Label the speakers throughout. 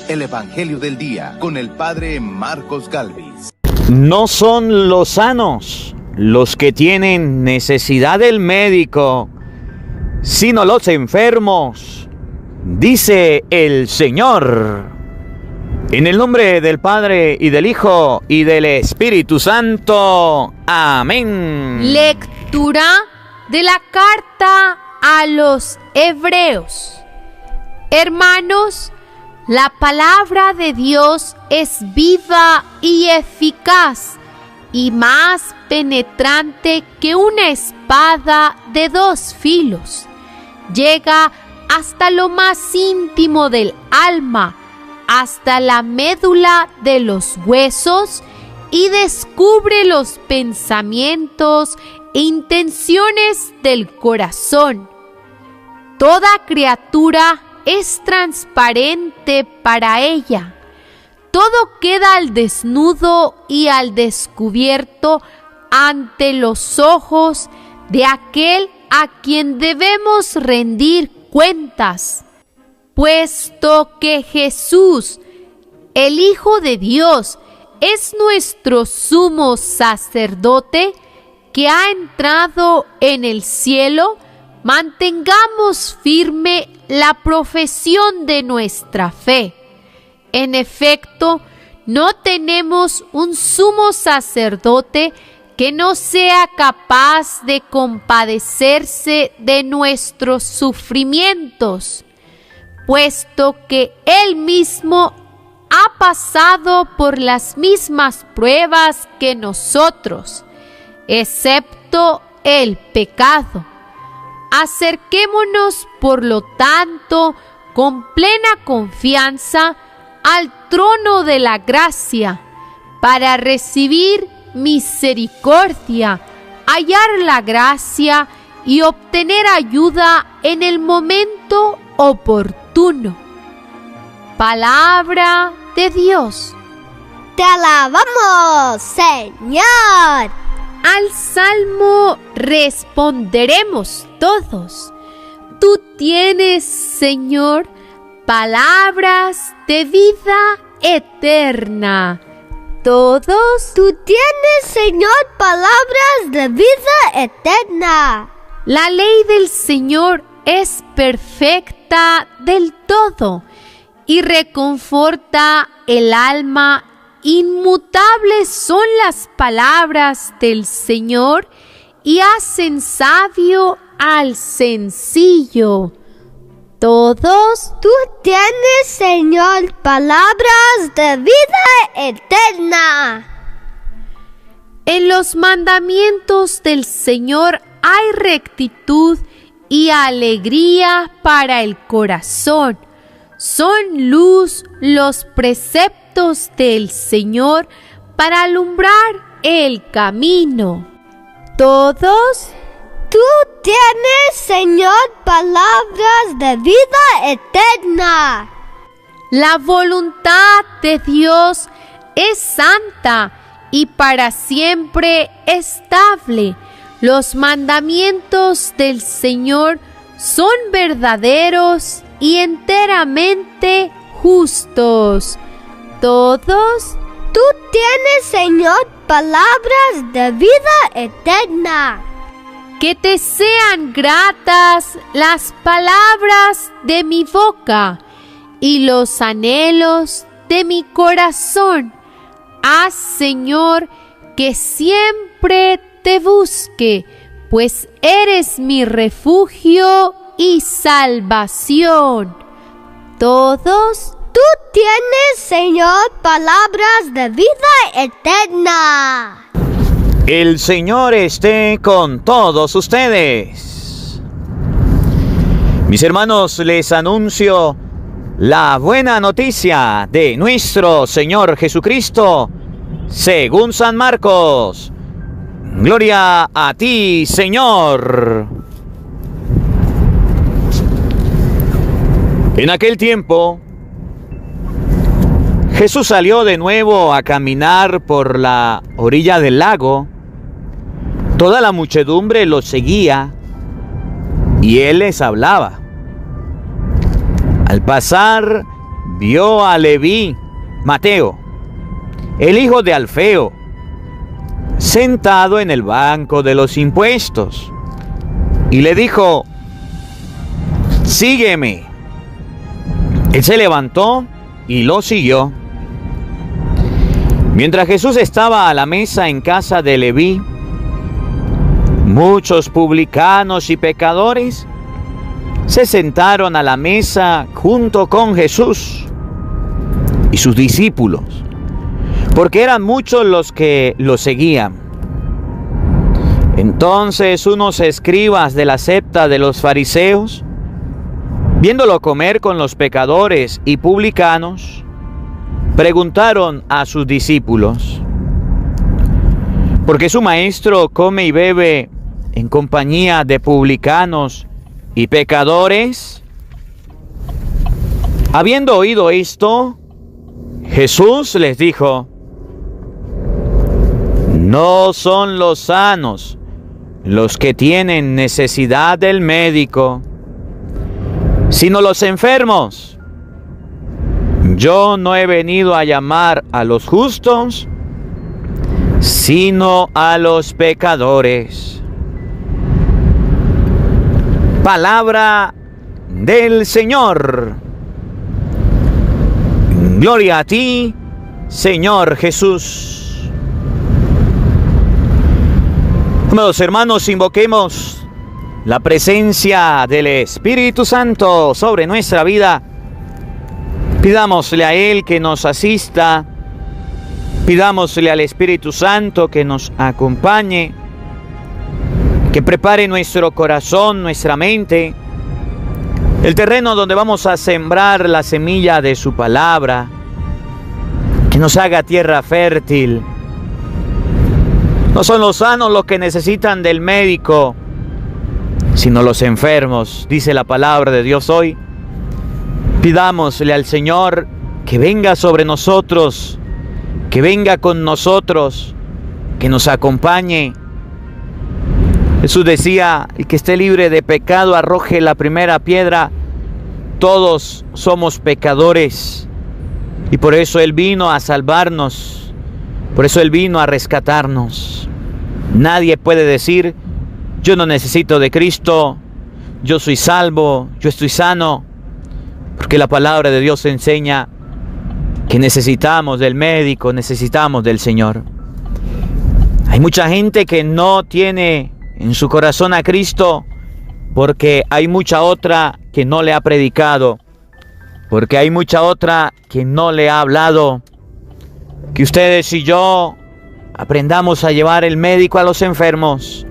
Speaker 1: el Evangelio del Día con el Padre Marcos Galvis.
Speaker 2: No son los sanos los que tienen necesidad del médico, sino los enfermos, dice el Señor. En el nombre del Padre, y del Hijo, y del Espíritu Santo. Amén.
Speaker 3: Lectura de la carta a los Hebreos. Hermanos, la palabra de Dios es viva y eficaz, y más penetrante que una espada de dos filos. Llega hasta lo más íntimo del alma, hasta la médula de los huesos, y descubre los pensamientos e intenciones del corazón. Toda criatura es transparente para ella. Todo queda al desnudo y al descubierto ante los ojos de aquel a quien debemos rendir cuentas. Puesto que Jesús, el Hijo de Dios, es nuestro sumo sacerdote que ha entrado en el cielo, mantengamos firme la profesión de nuestra fe. En efecto, no tenemos un sumo sacerdote que no sea capaz de compadecerse de nuestros sufrimientos, puesto que Él mismo ha pasado por las mismas pruebas que nosotros, excepto el pecado. Acerquémonos, por lo tanto, con plena confianza al trono de la gracia, para recibir misericordia, hallar la gracia y obtener ayuda en el momento oportuno. Palabra de Dios.
Speaker 4: Te alabamos, Señor.
Speaker 3: Al salmo responderemos todos. Tú tienes, Señor, palabras de vida eterna. Todos.
Speaker 4: Tú tienes, Señor, palabras de vida eterna.
Speaker 3: La ley del Señor es perfecta del todo y reconforta el alma. Inmutables son las palabras del Señor y hacen sabio al sencillo. Todos.
Speaker 4: Tú tienes, Señor, palabras de vida eterna.
Speaker 3: En los mandamientos del Señor hay rectitud y alegría para el corazón. Son luz los preceptos del Señor para alumbrar el camino. Todos.
Speaker 4: Tú tienes, Señor, palabras de vida eterna.
Speaker 3: La voluntad de Dios es santa y para siempre estable. Los mandamientos del Señor son verdaderos y enteramente justos. Todos.
Speaker 4: Tú tienes, Señor, palabras de vida eterna.
Speaker 3: Que te sean gratas las palabras de mi boca y los anhelos de mi corazón. Haz, Señor, que siempre te busque, pues eres mi refugio y salvación. Todos.
Speaker 4: Tú tienes, Señor, palabras de vida eterna.
Speaker 2: El Señor esté con todos ustedes. Mis hermanos, les anuncio la buena noticia de nuestro Señor Jesucristo, según San Marcos. Gloria a ti, Señor. En aquel tiempo, Jesús salió de nuevo a caminar por la orilla del lago. Toda la muchedumbre lo seguía y él les hablaba. Al pasar, vio a Leví, Mateo, el hijo de Alfeo, sentado en el banco de los impuestos, y le dijo: sígueme. Él se levantó y lo siguió. Mientras Jesús estaba a la mesa en casa de Leví, muchos publicanos y pecadores se sentaron a la mesa junto con Jesús y sus discípulos, porque eran muchos los que lo seguían. Entonces unos escribas de la secta de los fariseos, viéndolo comer con los pecadores y publicanos, preguntaron a sus discípulos: ¿por qué su maestro come y bebe en compañía de publicanos y pecadores? Habiendo oído esto, Jesús les dijo: no son los sanos los que tienen necesidad del médico, sino los enfermos. Yo no he venido a llamar a los justos, sino a los pecadores. Palabra del Señor. Gloria a ti, Señor Jesús. Amados hermanos, invoquemos la presencia del Espíritu Santo sobre nuestra vida. Pidámosle a Él que nos asista. Pidámosle al Espíritu Santo que nos acompañe, que prepare nuestro corazón, nuestra mente, el terreno donde vamos a sembrar la semilla de su palabra, que nos haga tierra fértil. No son los sanos los que necesitan del médico, sino los enfermos, dice la palabra de Dios hoy. Pidámosle al Señor que venga sobre nosotros, que venga con nosotros, que nos acompañe. Jesús decía: el que esté libre de pecado arroje la primera piedra. Todos somos pecadores y por eso Él vino a salvarnos, por eso Él vino a rescatarnos. Nadie puede decir: yo no necesito de Cristo, yo soy salvo, yo estoy sano, porque la palabra de Dios enseña que necesitamos del médico, necesitamos del Señor. Hay mucha gente que no tiene en su corazón a Cristo porque hay mucha otra que no le ha predicado, porque hay mucha otra que no le ha hablado. Que ustedes y yo aprendamos a llevar el médico a los enfermos,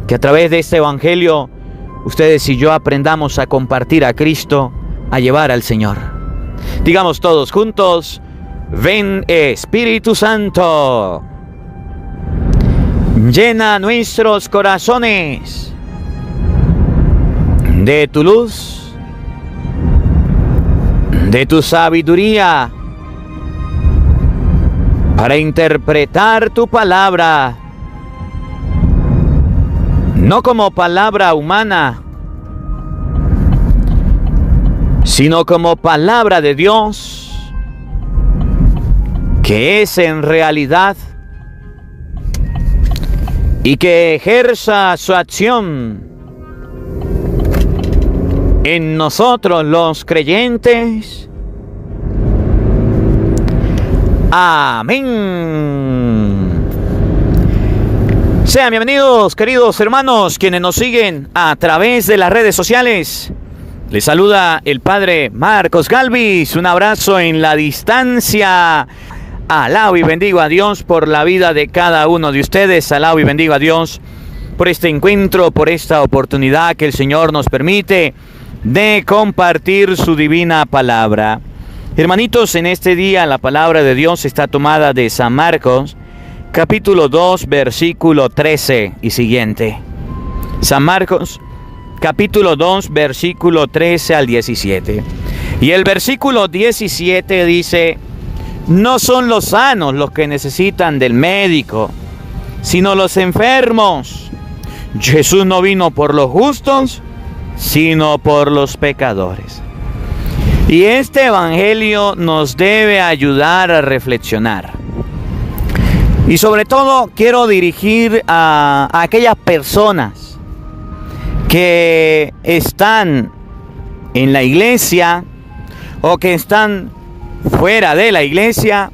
Speaker 2: que a través de este evangelio ustedes y yo aprendamos a compartir a Cristo, a llevar al Señor. Digamos todos juntos: ven Espíritu Santo, llena nuestros corazones de tu luz, de tu sabiduría, para interpretar tu palabra, no como palabra humana, sino como palabra de Dios, que es en realidad y que ejerza su acción en nosotros los creyentes. Amén. Sean bienvenidos, queridos hermanos, quienes nos siguen a través de las redes sociales. Les saluda el Padre Marcos Galvis. Un abrazo en la distancia. Alabo y bendigo a Dios por la vida de cada uno de ustedes. Alabo y bendigo a Dios por este encuentro, por esta oportunidad que el Señor nos permite de compartir su divina palabra. Hermanitos, en este día la palabra de Dios está tomada de San Marcos, capítulo 2, versículo 13 y siguiente. San Marcos, capítulo 2, versículo 13 al 17. Y el versículo 17 dice: no son los sanos los que necesitan del médico, sino los enfermos. Jesús no vino por los justos, sino por los pecadores. Y este evangelio nos debe ayudar a reflexionar. Y sobre todo quiero dirigir a aquellas personas que están en la iglesia o que están fuera de la iglesia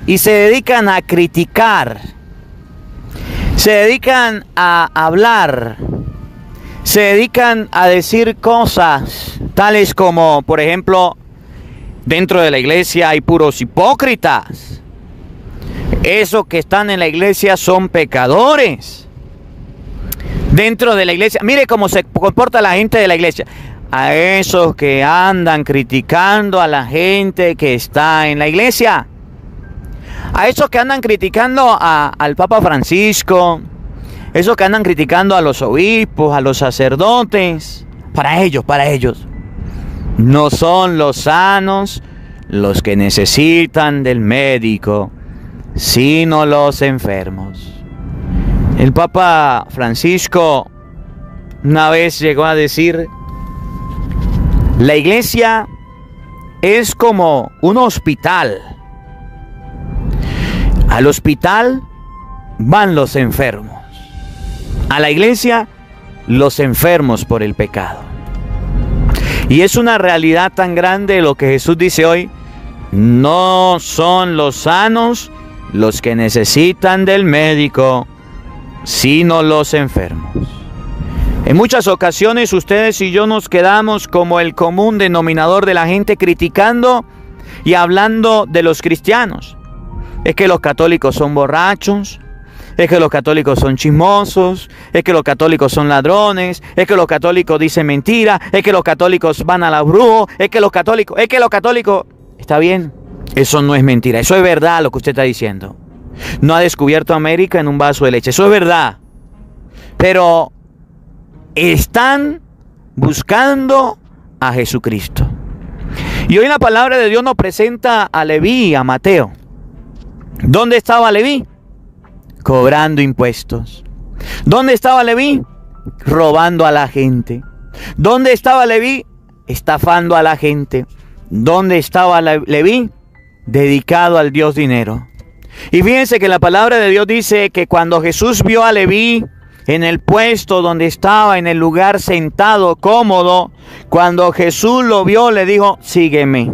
Speaker 2: y se dedican a criticar, se dedican a hablar, se dedican a decir cosas tales como, por ejemplo, dentro de la iglesia hay puros hipócritas. Esos que están en la iglesia son pecadores. Dentro de la iglesia, mire cómo se comporta la gente de la iglesia. A esos que andan criticando a la gente que está en la iglesia. A esos que andan criticando al Papa Francisco. Esos que andan criticando a los obispos, a los sacerdotes. Para ellos. No son los sanos los que necesitan del médico, sino los enfermos. El Papa Francisco una vez llegó a decir: la iglesia es como un hospital. Al hospital van los enfermos. A la iglesia, los enfermos por el pecado. Y es una realidad tan grande lo que Jesús dice hoy. No son los sanos los que necesitan del médico, sino los enfermos. En muchas ocasiones ustedes y yo nos quedamos como el común denominador de la gente criticando y hablando de los cristianos. Es que los católicos son borrachos, es que los católicos son chismosos, es que los católicos son ladrones, es que los católicos dicen mentiras, es que los católicos van a la brujo, es que los católicos... Está bien, eso no es mentira, eso es verdad lo que usted está diciendo. No ha descubierto América en un vaso de leche, eso es verdad. Pero están buscando a Jesucristo. Y hoy la palabra de Dios nos presenta a Leví, a Mateo. ¿Dónde estaba Leví? Cobrando impuestos. ¿Dónde estaba Leví? Robando a la gente. ¿Dónde estaba Leví? Estafando a la gente. ¿Dónde estaba Leví? Dedicado al Dios dinero. Y fíjense que la palabra de Dios dice que cuando Jesús vio a Leví en el puesto donde estaba, en el lugar sentado cómodo, cuando Jesús lo vio, le dijo: sígueme.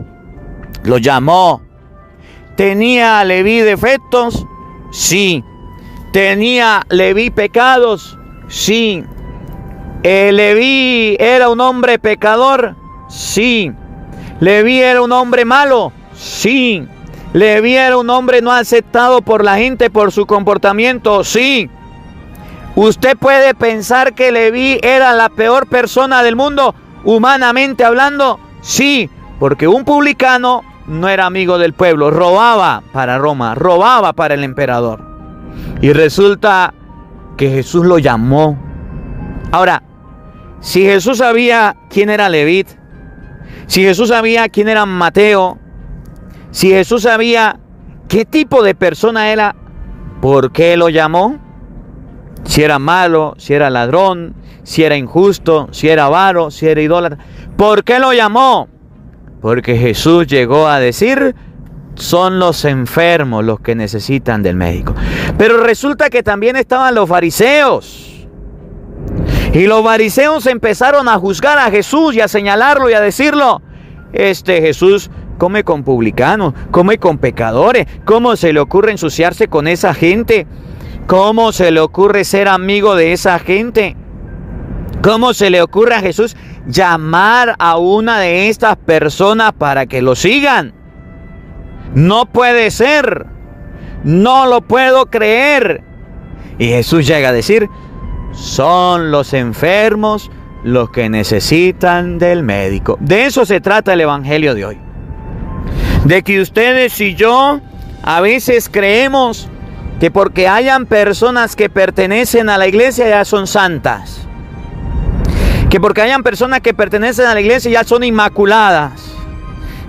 Speaker 2: Lo llamó. ¿Tenía Leví defectos? Sí. ¿Tenía Leví pecados? Sí. ¿Leví era un hombre pecador? Sí. ¿Leví era un hombre malo? Sí. ¿Leví era un hombre no aceptado por la gente por su comportamiento? Sí. ¿Usted puede pensar que Leví era la peor persona del mundo, humanamente hablando? Sí, porque un publicano no era amigo del pueblo, robaba para Roma, robaba para el emperador. Y resulta que Jesús lo llamó. Ahora, si Jesús sabía quién era Leví, si Jesús sabía quién era Mateo, si Jesús sabía qué tipo de persona era, ¿por qué lo llamó? Si era malo, si era ladrón, si era injusto, si era avaro, si era idólatra. ¿Por qué lo llamó? Porque Jesús llegó a decir: son los enfermos los que necesitan del médico. Pero resulta que también estaban los fariseos. Y los fariseos empezaron a juzgar a Jesús y a señalarlo y a decirlo: Jesús come con publicanos, come con pecadores. ¿Cómo se le ocurre ensuciarse con esa gente? ¿Cómo se le ocurre ser amigo de esa gente? ¿Cómo se le ocurre a Jesús llamar a una de estas personas para que lo sigan? No puede ser. No lo puedo creer. Y Jesús llega a decir: son los enfermos los que necesitan del médico. De eso se trata el evangelio de hoy. De que ustedes y yo a veces creemos que porque hayan personas que pertenecen a la iglesia ya son santas. Que porque hayan personas que pertenecen a la iglesia ya son inmaculadas.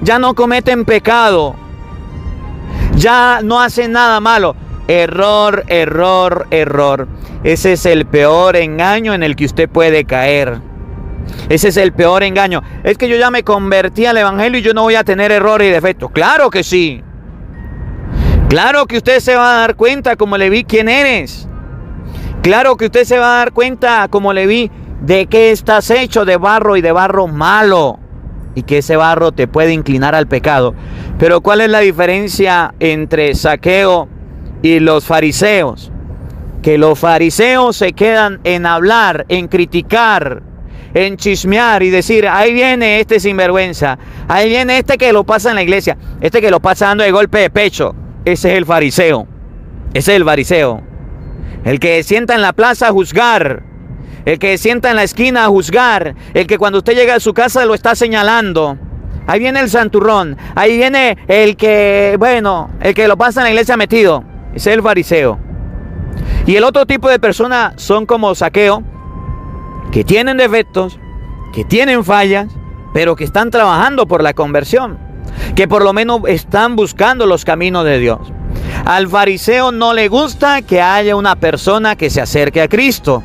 Speaker 2: Ya no cometen pecado. Ya no hacen nada malo. Error, error, error. Ese es el peor engaño en el que usted puede caer. Ese es el peor engaño. Es que yo ya me convertí al evangelio y yo no voy a tener errores y defectos. Claro que sí. Claro que usted se va a dar cuenta, como Leví, quién eres. Claro que usted se va a dar cuenta, como Leví, de qué estás hecho, de barro y de barro malo. Y que ese barro te puede inclinar al pecado. Pero ¿cuál es la diferencia entre Zaqueo y los fariseos? Que los fariseos se quedan en hablar, en criticar, en chismear y decir, ahí viene este sinvergüenza, ahí viene este que lo pasa en la iglesia, este que lo pasa dando de golpe de pecho. Ese es el fariseo. Ese es el fariseo. El que sienta en la plaza a juzgar, el que sienta en la esquina a juzgar, el que cuando usted llega a su casa lo está señalando. Ahí viene el santurrón, ahí viene el que, el que lo pasa en la iglesia metido. Ese es el fariseo. Y el otro tipo de personas son como Zaqueo, que tienen defectos, que tienen fallas, pero que están trabajando por la conversión, que por lo menos están buscando los caminos de Dios. Al fariseo no le gusta que haya una persona que se acerque a Cristo.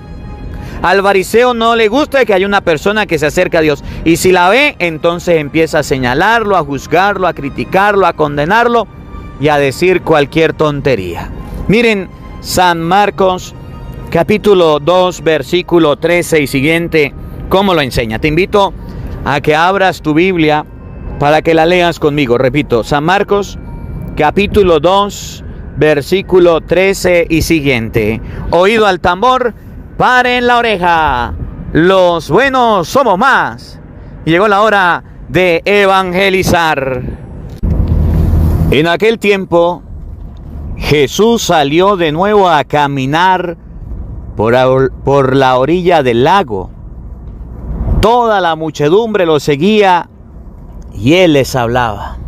Speaker 2: Al fariseo no le gusta que haya una persona que se acerque a Dios. Y si la ve, entonces empieza a señalarlo, a juzgarlo, a criticarlo, a condenarlo y a decir cualquier tontería. Miren, San Marcos, capítulo 2, versículo 13 y siguiente, ¿cómo lo enseña? Te invito a que abras tu Biblia para que la leas conmigo. Repito, San Marcos, capítulo 2, versículo 13 y siguiente. Oído al tambor, paren la oreja, los buenos somos más. Llegó la hora de evangelizar. En aquel tiempo, Jesús salió de nuevo a caminar por la orilla del lago. Toda la muchedumbre lo seguía y él les hablaba.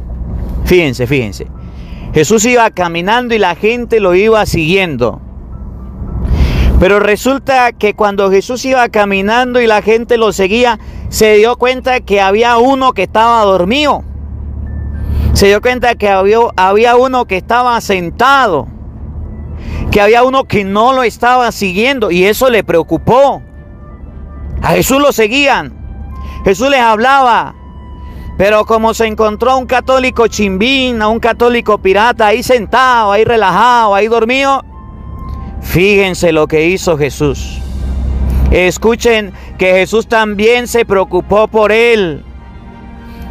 Speaker 2: Fíjense. Jesús iba caminando y la gente lo iba siguiendo. Pero resulta que cuando Jesús iba caminando y la gente lo seguía, se dio cuenta que había uno que estaba dormido. Se dio cuenta que había uno que estaba sentado, que había uno que no lo estaba siguiendo, y eso le preocupó. A Jesús lo seguían, Jesús les hablaba, pero como se encontró a un católico chimbín, a un católico pirata ahí sentado, ahí relajado, ahí dormido, fíjense lo que hizo Jesús. Escuchen que Jesús también se preocupó por él,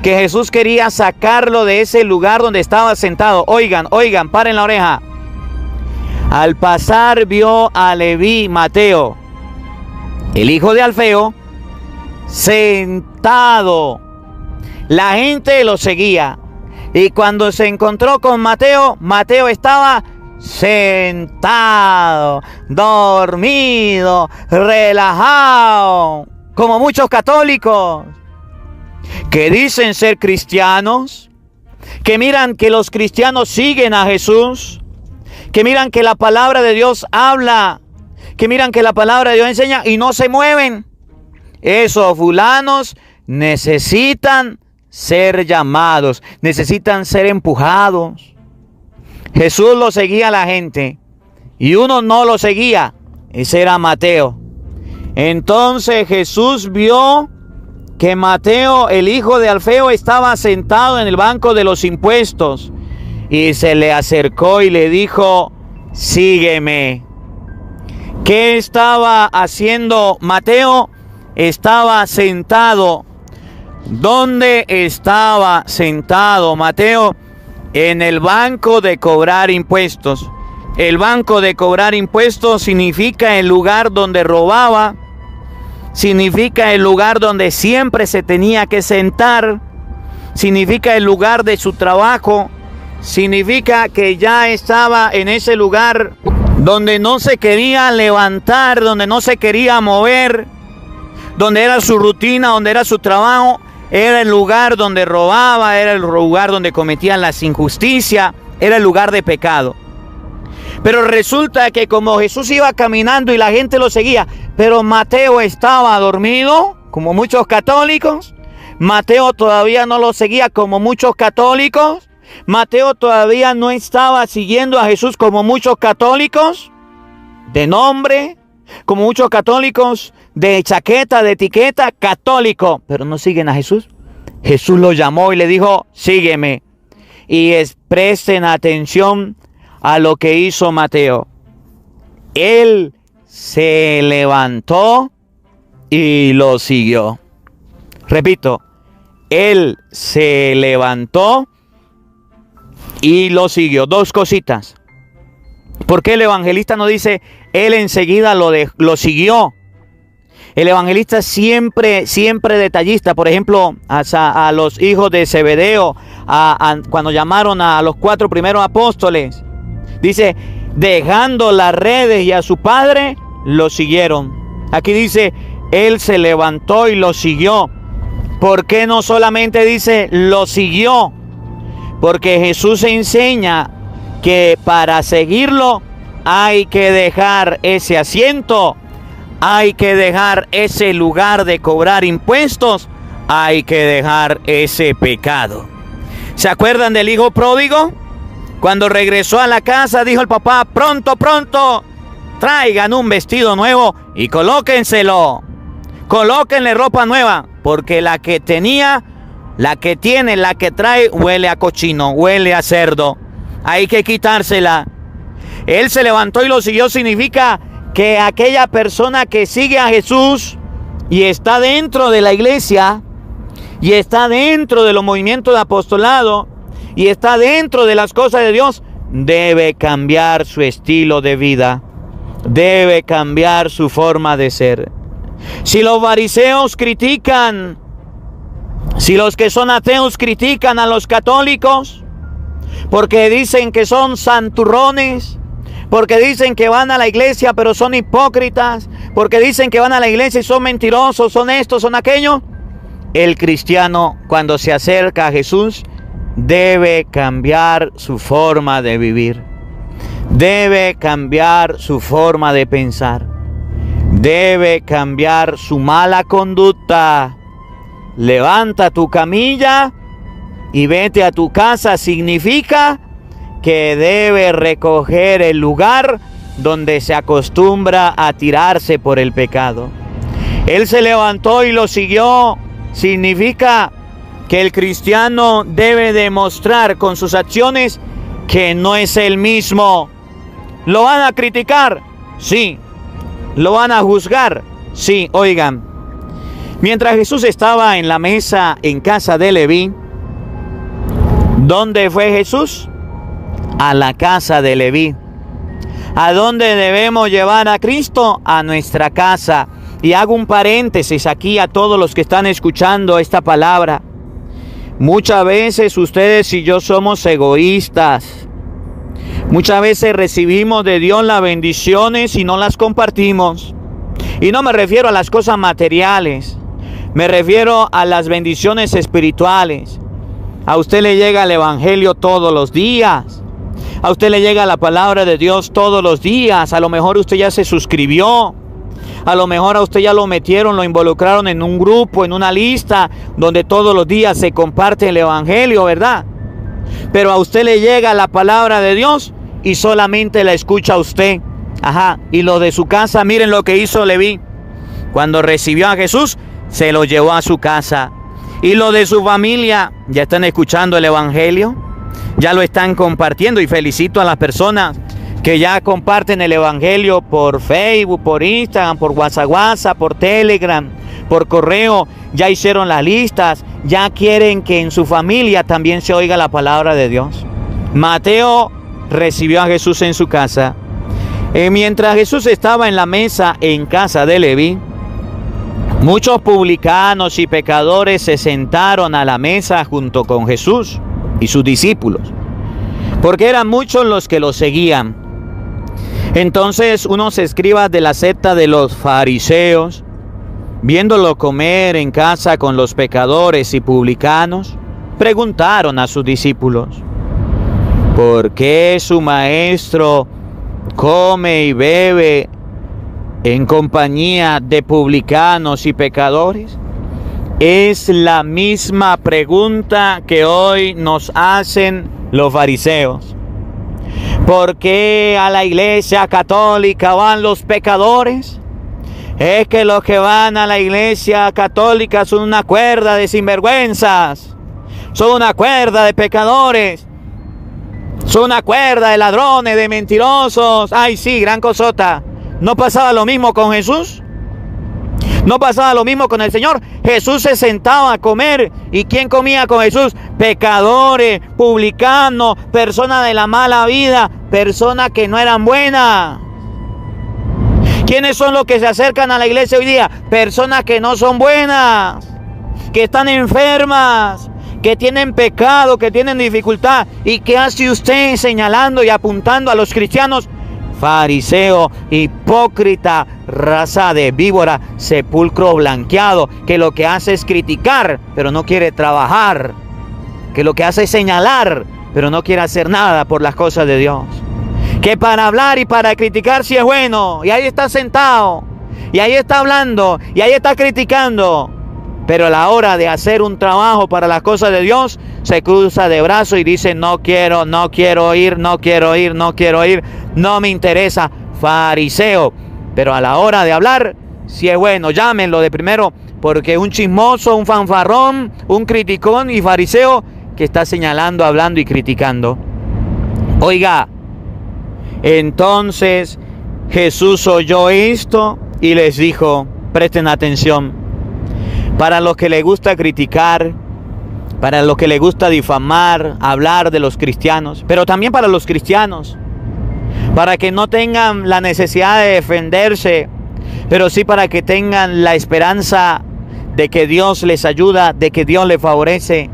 Speaker 2: que Jesús quería sacarlo de ese lugar donde estaba sentado. Oigan, paren la oreja. Al pasar vio a Leví, Mateo, el hijo de Alfeo, sentado. La gente lo seguía. Y cuando se encontró con Mateo, Mateo estaba sentado, dormido, relajado, como muchos católicos que dicen ser cristianos, que miran que los cristianos siguen a Jesús, que miran que la palabra de Dios habla, que miran que la palabra de Dios enseña y no se mueven. Esos fulanos necesitan ser llamados, necesitan ser empujados. Jesús lo seguía a la gente y uno no lo seguía, ese era Mateo. Entonces Jesús vio que Mateo, el hijo de Alfeo, estaba sentado en el banco de los impuestos y se le acercó y le dijo: sígueme. ¿Qué estaba haciendo Mateo? Estaba sentado. ¿Dónde estaba sentado Mateo? En el banco de cobrar impuestos. El banco de cobrar impuestos significa el lugar donde robaba, significa el lugar donde siempre se tenía que sentar, significa el lugar de su trabajo, significa que ya estaba en ese lugar donde no se quería levantar, donde no se quería mover, donde era su rutina, donde era su trabajo, era el lugar donde robaba, era el lugar donde cometía las injusticias, era el lugar de pecado. Pero resulta que como Jesús iba caminando y la gente lo seguía, pero Mateo estaba dormido, como muchos católicos. Mateo todavía no lo seguía, como muchos católicos. Mateo todavía no estaba siguiendo a Jesús, como muchos católicos de nombre, como muchos católicos de chaqueta, de etiqueta, católico, pero no siguen a Jesús. Jesús lo llamó y le dijo, sígueme. Y presten atención a lo que hizo Mateo. Él se levantó y lo siguió. Repito, él se levantó y lo siguió. Dos cositas. ¿Por qué el evangelista no dice, él enseguida lo siguió? El evangelista siempre detallista. Por ejemplo, a los hijos de Zebedeo, cuando llamaron a los 4 primeros apóstoles, dice, dejando las redes y a su padre, lo siguieron. Aquí dice, él se levantó y lo siguió. ¿Por qué no solamente dice, lo siguió? Porque Jesús enseña que para seguirlo hay que dejar ese asiento, hay que dejar ese lugar de cobrar impuestos, hay que dejar ese pecado. ¿Se acuerdan del hijo pródigo? Cuando regresó a la casa dijo el papá, pronto, traigan un vestido nuevo y colóquenselo. Colóquenle ropa nueva, porque la que trae, huele a cochino, huele a cerdo. Hay que quitársela. Él se levantó y lo siguió, significa que aquella persona que sigue a Jesús y está dentro de la iglesia, y está dentro de los movimientos de apostolado, y está dentro de las cosas de Dios, debe cambiar su estilo de vida, debe cambiar su forma de ser. Si los fariseos critican, si los que son ateos critican a los católicos, porque dicen que son santurrones, porque dicen que van a la iglesia pero son hipócritas, porque dicen que van a la iglesia y son mentirosos, son estos, son aquellos, el cristiano cuando se acerca a Jesús debe cambiar su forma de vivir, debe cambiar su forma de pensar, debe cambiar su mala conducta. Levanta tu camilla y vete a tu casa significa que debe recoger el lugar donde se acostumbra a tirarse por el pecado. Él se levantó y lo siguió, significa que el cristiano debe demostrar con sus acciones que no es el mismo. ¿Lo van a criticar? Sí. ¿Lo van a juzgar? Sí. Oigan, mientras Jesús estaba en la mesa en casa de Leví, ¿dónde fue Jesús? A la casa de Leví. ¿A dónde debemos llevar a Cristo? A nuestra casa. Y hago un paréntesis aquí a todos los que están escuchando esta palabra. Muchas veces ustedes y yo somos egoístas. Muchas veces recibimos de Dios las bendiciones y no las compartimos. Y no me refiero a las cosas materiales. Me refiero a las bendiciones espirituales. A usted le llega el evangelio todos los días. A usted le llega la palabra de Dios todos los días. A lo mejor usted ya se suscribió. A lo mejor a usted ya lo metieron, lo involucraron en un grupo, en una lista, donde todos los días se comparte el evangelio, ¿verdad? Pero a usted le llega la palabra de Dios y solamente la escucha usted. Ajá, y lo de su casa, miren lo que hizo Leví. Cuando recibió a Jesús, se lo llevó a su casa. Y lo de su familia, ¿ya están escuchando el evangelio? Ya lo están compartiendo, y felicito a las personas que ya comparten el evangelio por Facebook, por Instagram, por WhatsApp, por Telegram, por correo. Ya hicieron las listas, ya quieren que en su familia también se oiga la palabra de Dios. Mateo recibió a Jesús en su casa. Mientras Jesús estaba en la mesa en casa de Leví, muchos publicanos y pecadores se sentaron a la mesa junto con Jesús y sus discípulos, porque eran muchos los que lo seguían. Entonces unos escribas de la secta de los fariseos, viéndolo comer en casa con los pecadores y publicanos, preguntaron a sus discípulos: ¿por qué su maestro come y bebe en compañía de publicanos y pecadores? Es la misma pregunta que hoy nos hacen los fariseos. ¿Por qué a la iglesia católica van los pecadores? Es que los que van a la iglesia católica son una cuerda de sinvergüenzas, son una cuerda de pecadores, son una cuerda de ladrones, de mentirosos. Ay, sí, gran cosota. ¿No pasaba lo mismo con Jesús? ¿No pasaba lo mismo con el Señor? Jesús se sentaba a comer. ¿Y quién comía con Jesús? Pecadores, publicanos, personas de la mala vida, personas que no eran buenas. ¿Quiénes son los que se acercan a la iglesia hoy día? Personas que no son buenas, que están enfermas, que tienen pecado, que tienen dificultad. ¿Y qué hace usted señalando y apuntando a los cristianos? Fariseo, hipócrita, raza de víbora, sepulcro blanqueado, que lo que hace es criticar, pero no quiere trabajar, que lo que hace es señalar, pero no quiere hacer nada por las cosas de Dios. Que para hablar y para criticar sí es bueno, y ahí está sentado, y ahí está hablando, y ahí está criticando, pero a la hora de hacer un trabajo para las cosas de Dios, se cruza de brazos y dice: no quiero ir, no me interesa. Fariseo. Pero a la hora de hablar, sí es bueno, llámenlo de primero, porque un chismoso, un fanfarrón, un criticón y fariseo que está señalando, hablando y criticando. Oiga, entonces Jesús oyó esto y les dijo, presten atención, para los que les gusta criticar, para los que les gusta difamar, hablar de los cristianos, pero también para los cristianos, para que no tengan la necesidad de defenderse, pero sí para que tengan la esperanza de que Dios les ayuda, de que Dios les favorece,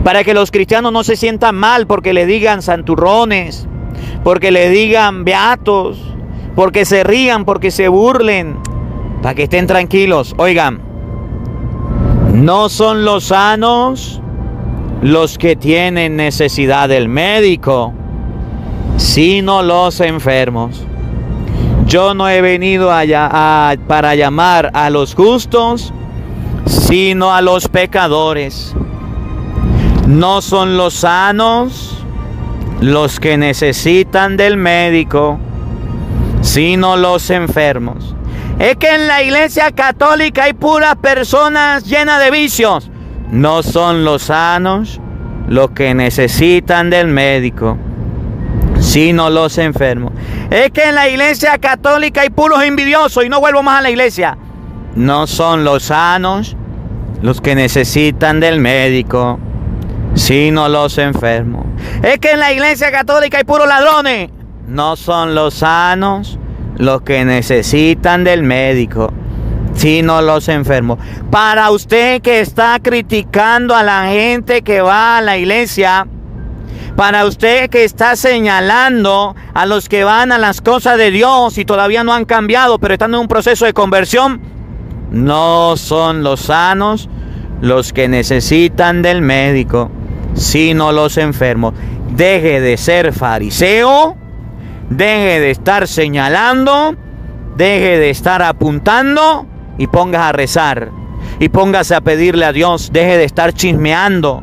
Speaker 2: para que los cristianos no se sientan mal porque le digan santurrones, porque le digan beatos, porque se rían, porque se burlen, para que estén tranquilos. Oigan, no son los sanos los que tienen necesidad del médico, sino los enfermos. Yo no he venido para llamar a los justos, sino a los pecadores. No son los sanos los que necesitan del médico, sino los enfermos. Es que en la iglesia católica hay puras personas llenas de vicios. No son los sanos los que necesitan del médico, sino los enfermos. Es que en la iglesia católica hay puros envidiosos y no vuelvo más a la iglesia. No son los sanos los que necesitan del médico, sino los enfermos. Es que en la iglesia católica hay puros ladrones. No son los sanos los que necesitan del médico, sino los enfermos. Para usted que está criticando a la gente que va a la iglesia, para usted que está señalando a los que van a las cosas de Dios y todavía no han cambiado, pero están en un proceso de conversión, no son los sanos los que necesitan del médico, sino los enfermos. Deje de ser fariseo, deje de estar señalando, deje de estar apuntando y póngase a rezar y póngase a pedirle a Dios. Deje de estar chismeando,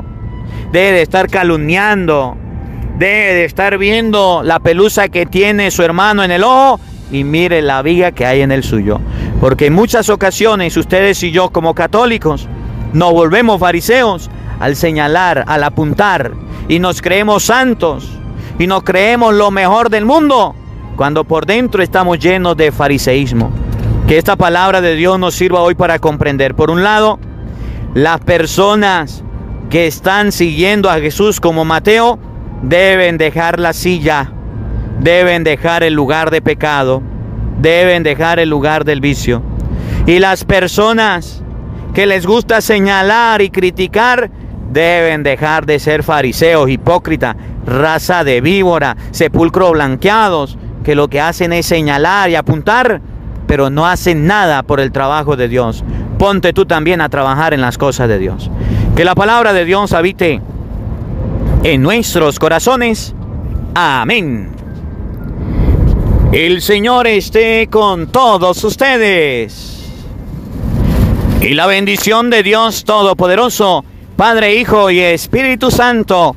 Speaker 2: deje de estar calumniando, deje de estar viendo la pelusa que tiene su hermano en el ojo y mire la viga que hay en el suyo. Porque en muchas ocasiones ustedes y yo como católicos nos volvemos fariseos al señalar, al apuntar, y nos creemos santos y nos creemos lo mejor del mundo, cuando por dentro estamos llenos de fariseísmo. Que esta palabra de Dios nos sirva hoy para comprender, por un lado, las personas que están siguiendo a Jesús como Mateo deben dejar la silla, deben dejar el lugar de pecado, deben dejar el lugar del vicio. Y las personas que les gusta señalar y criticar deben dejar de ser fariseos, hipócritas, raza de víbora, sepulcro blanqueados, que lo que hacen es señalar y apuntar, pero no hacen nada por el trabajo de Dios. Ponte tú también a trabajar en las cosas de Dios. Que la palabra de Dios habite en nuestros corazones. Amén. El Señor esté con todos ustedes. Y la bendición de Dios Todopoderoso, Padre, Hijo y Espíritu Santo,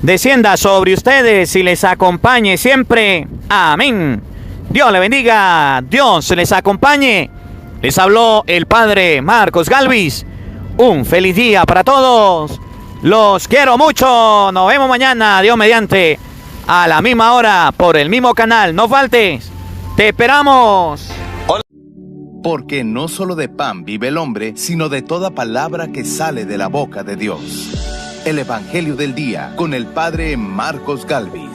Speaker 2: descienda sobre ustedes y les acompañe siempre. Amén. Dios le bendiga, Dios les acompañe Les habló el padre Marcos Galvis. Un feliz día para todos. Los quiero mucho. Nos vemos mañana, Dios mediante, a la misma hora, por el mismo canal. No faltes. Te esperamos.
Speaker 1: Porque no solo de pan vive el hombre, sino de toda palabra que sale de la boca de Dios. El Evangelio del Día con el padre Marcos Galvis.